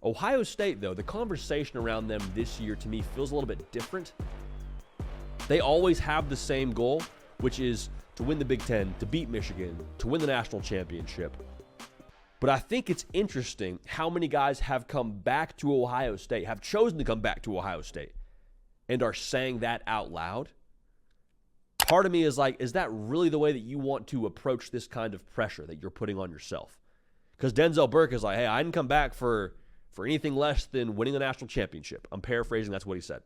Ohio State, though, the conversation around them this year to me feels a little bit different. They always have the same goal, which is to win the Big Ten, to beat Michigan, to win the national championship. But I think it's interesting how many guys have come back to Ohio State, have chosen to come back to Ohio State, and are saying that out loud. Part of me is like, is that really the way that you want to approach this kind of pressure that you're putting on yourself? Because Denzel Burke is like, hey, I didn't come back for anything less than winning the national championship. I'm paraphrasing, that's what he said.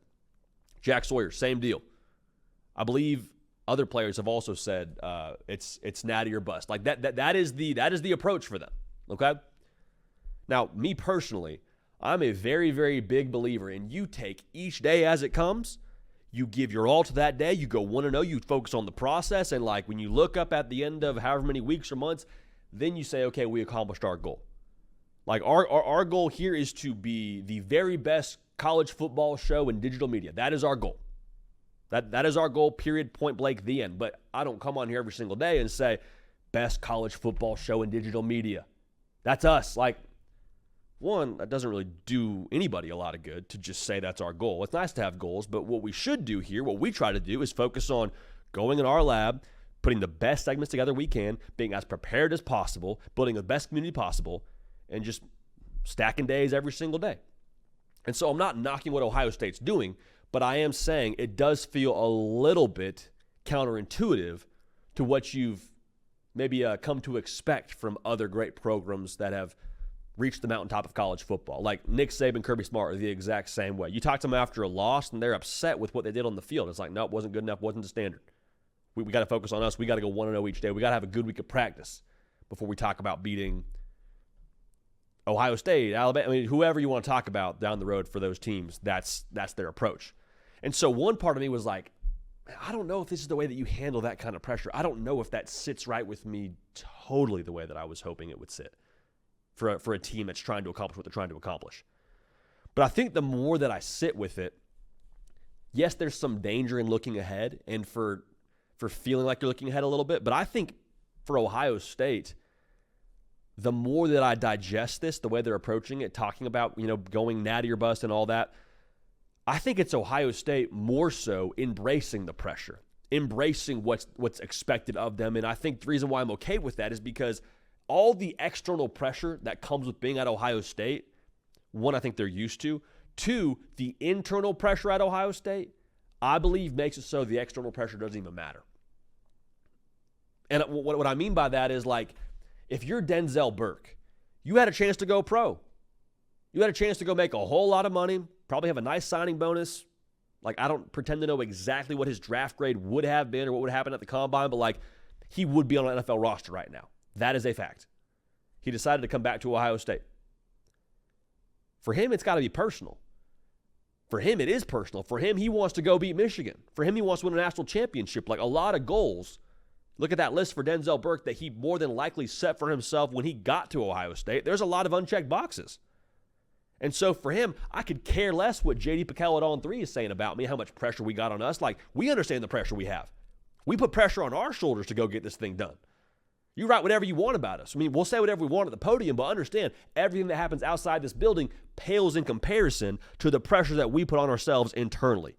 Jack Sawyer, same deal. I believe other players have also said it's natty or bust. Like that is the approach for them. Okay? Now, me personally, I'm a very, very big believer in you take each day as it comes. You give your all to that day. You go 1-0. You focus on the process. And like when you look up at the end of however many weeks or months, then you say, okay, we accomplished our goal. Like our goal here is to be the very best college football show in digital media. That is our goal. That is our goal, period, point blank, the end. But I don't come on here every single day and say, best college football show in digital media. That's us. Like, one, that doesn't really do anybody a lot of good to just say that's our goal. It's nice to have goals, but what we should do here, what we try to do is focus on going in our lab, putting the best segments together we can, being as prepared as possible, building the best community possible, and just stacking days every single day. And so I'm not knocking what Ohio State's doing, but I am saying it does feel a little bit counterintuitive to what you've maybe come to expect from other great programs that have reached the mountaintop of college football. Like Nick Saban, Kirby Smart are the exact same way. You talk to them after a loss, and they're upset with what they did on the field. It's like, no, it wasn't good enough, wasn't the standard. We got to focus on us. We got to go 1-0 each day. We got to have a good week of practice before we talk about beating Ohio State, Alabama, I mean, whoever you want to talk about down the road for those teams, that's their approach. And so one part of me was like, I don't know if this is the way that you handle that kind of pressure. I don't know if that sits right with me totally the way that I was hoping it would sit for a team that's trying to accomplish what they're trying to accomplish. But I think the more that I sit with it, yes, there's some danger in looking ahead and for feeling like you're looking ahead a little bit. But I think for Ohio State, the more that I digest this, the way they're approaching it, talking about, going natty or bust and all that, I think it's Ohio State more so embracing the pressure, embracing what's expected of them. And I think the reason why I'm okay with that is because all the external pressure that comes with being at Ohio State, one, I think they're used to. Two, the internal pressure at Ohio State, I believe makes it so the external pressure doesn't even matter. And what I mean by that is, like, if you're Denzel Burke, you had a chance to go pro. You had a chance to go make a whole lot of money, probably have a nice signing bonus. Like, I don't pretend to know exactly what his draft grade would have been or what would happen at the combine, but, like, he would be on an NFL roster right now. That is a fact. He decided to come back to Ohio State. For him, it's got to be personal. For him, it is personal. For him, he wants to go beat Michigan. For him, he wants to win a national championship. Like, a lot of goals. Look at that list for Denzel Burke that he more than likely set for himself when he got to Ohio State. There's a lot of unchecked boxes. And so for him, I could care less what J.D. Pickell at On3 is saying about me, how much pressure we got on us. Like, we understand the pressure we have. We put pressure on our shoulders to go get this thing done. You write whatever you want about us. I mean, we'll say whatever we want at the podium, but understand everything that happens outside this building pales in comparison to the pressure that we put on ourselves internally.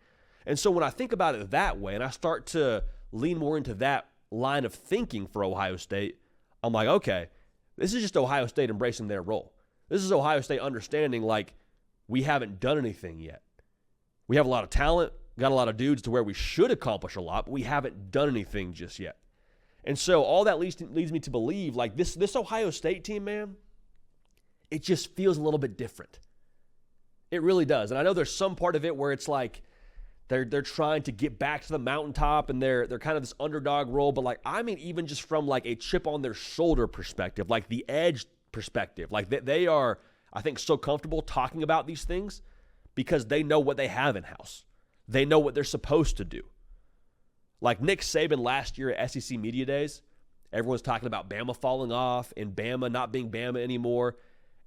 And so when I think about it that way and I start to lean more into that line of thinking for Ohio State, I'm like, okay, this is just Ohio State embracing their role. This is Ohio State understanding, like, we haven't done anything yet. We have a lot of talent, got a lot of dudes to where we should accomplish a lot, but we haven't done anything just yet. And so all that leads me to believe, like, this Ohio State team, man, it just feels a little bit different. It really does. And I know there's some part of it where it's like they're trying to get back to the mountaintop and they're kind of this underdog role. But, like, I mean, even just from, like, a chip on their shoulder perspective, like the edge perspective, like they are, I think, so comfortable talking about these things because they know what they have in-house. They know what they're supposed to do. Like Nick Saban last year at SEC Media Days, everyone's talking about Bama falling off and Bama not being Bama anymore.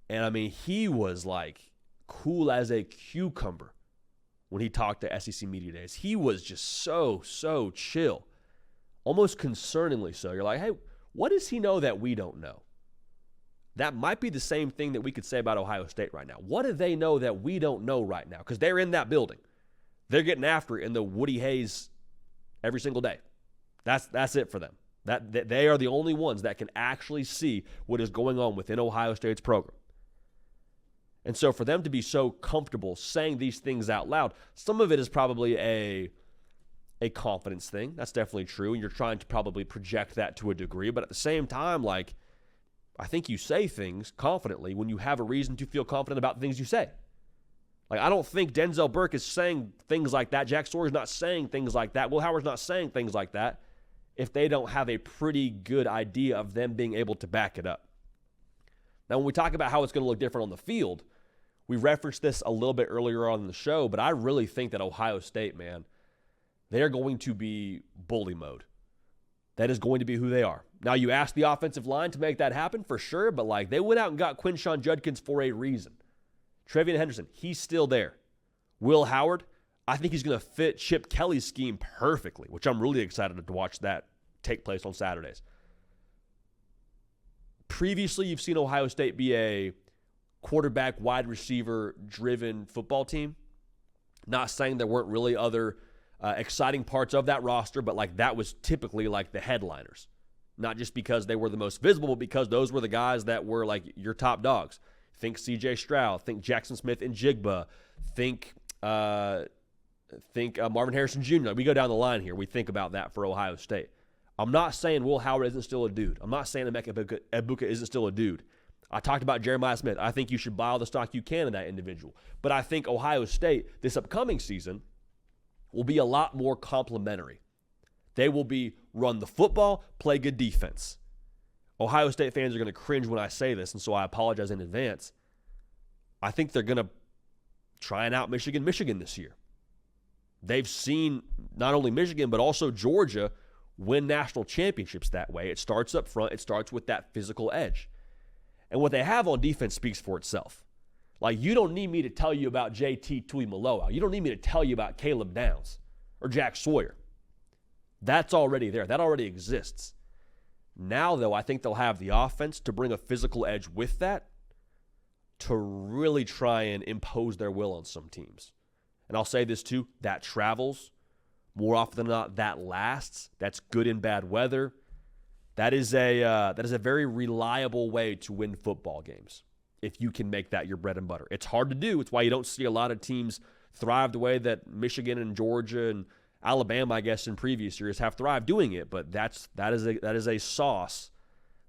And, I mean, he was, like, cool as a cucumber when he talked to SEC Media Days. He was just so chill, almost concerningly so. You're like, hey, what does he know that we don't know? That might be the same thing that we could say about Ohio State right now. What do they know that we don't know right now? Because they're in that building. They're getting after it in the Woody Hayes every single day. That's it for them. That they are the only ones that can actually see what is going on within Ohio State's program. And so for them to be so comfortable saying these things out loud, some of it is probably a confidence thing. That's definitely true, and you're trying to probably project that to a degree. But at the same time, like, I think you say things confidently when you have a reason to feel confident about the things you say. Like, I don't think Denzel Burke is saying things like that. Jack Sawyer's not saying things like that. Will Howard's not saying things like that if they don't have a pretty good idea of them being able to back it up. Now, when we talk about how it's going to look different on the field, we referenced this a little bit earlier on in the show, but I really think that Ohio State, man, they're going to be bully mode. That is going to be who they are. Now, you ask the offensive line to make that happen, for sure, but like, they went out and got Quinshon Judkins for a reason. Trevian Henderson, he's still there. Will Howard, I think he's going to fit Chip Kelly's scheme perfectly, which I'm really excited to watch that take place on Saturdays. Previously, you've seen Ohio State be a quarterback, wide receiver-driven football team. Not saying there weren't really other exciting parts of that roster, but like that was typically like the headliners. Not just because they were the most visible, but because those were the guys that were like your top dogs. Think C.J. Stroud, think Jackson Smith and Jigba, think Marvin Harrison Jr. We go down the line here. We think about that for Ohio State. I'm not saying Will Howard isn't still a dude. I'm not saying Emeka Egbuka isn't still a dude. I talked about Jeremiah Smith. I think you should buy all the stock you can in that individual. But I think Ohio State, this upcoming season, will be a lot more complimentary. They will be run the football, play good defense. Ohio State fans are going to cringe when I say this, and so I apologize in advance. I think they're going to try and out Michigan this year. They've seen not only Michigan, but also Georgia win national championships that way. It starts up front. It starts with that physical edge. And what they have on defense speaks for itself. Like, you don't need me to tell you about JT Tuimoloau. You don't need me to tell you about Caleb Downs or Jack Sawyer. That's already there. That already exists. Now, though, I think they'll have the offense to bring a physical edge with that to really try and impose their will on some teams. And I'll say this too, that travels. More often than not, that lasts. That's good in bad weather. That is a very reliable way to win football games if you can make that your bread and butter. It's hard to do. It's why you don't see a lot of teams thrive the way that Michigan and Georgia and Alabama, I guess, in previous years have thrived doing it. But that is a sauce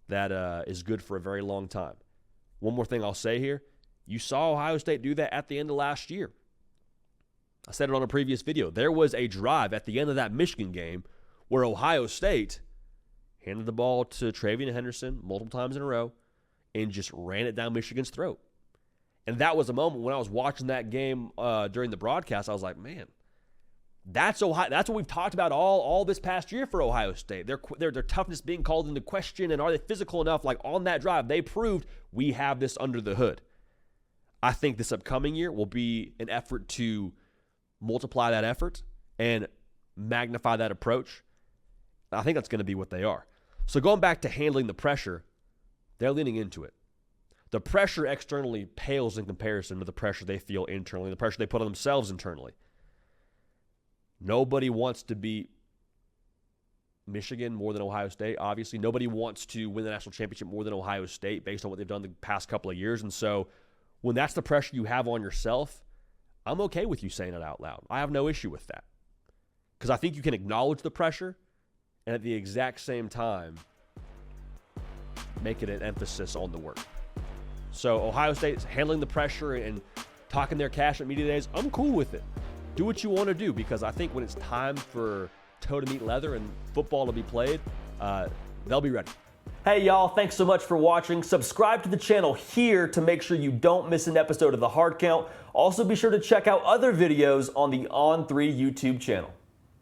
that is good for a very long time. One more thing I'll say here. You saw Ohio State do that at the end of last year. I said it on a previous video. There was a drive at the end of that Michigan game where Ohio State handed the ball to Trevian Henderson multiple times in a row and just ran it down Michigan's throat. And that was a moment when I was watching that game during the broadcast. I was like, man, that's Ohio. That's what we've talked about all this past year for Ohio State. Their toughness being called into question, and are they physical enough? Like, on that drive, they proved we have this under the hood. I think this upcoming year will be an effort to multiply that effort and magnify that approach. I think that's going to be what they are. So going back to handling the pressure, they're leaning into it. The pressure externally pales in comparison to the pressure they feel internally, the pressure they put on themselves internally. Nobody wants to beat Michigan more than Ohio State, obviously. Nobody wants to win the national championship more than Ohio State based on what they've done the past couple of years. And so when that's the pressure you have on yourself, I'm okay with you saying it out loud. I have no issue with that. Because I think you can acknowledge the pressure and at the exact same time make it an emphasis on the work. So Ohio State's handling the pressure and talking their cash at media days, I'm cool with it. Do what you want to do, because I think when it's time for toe to meet leather and football to be played, they'll be ready. Hey y'all, thanks so much for watching. Subscribe to the channel here to make sure you don't miss an episode of The Hard Count. Also be sure to check out other videos on the On3 YouTube channel.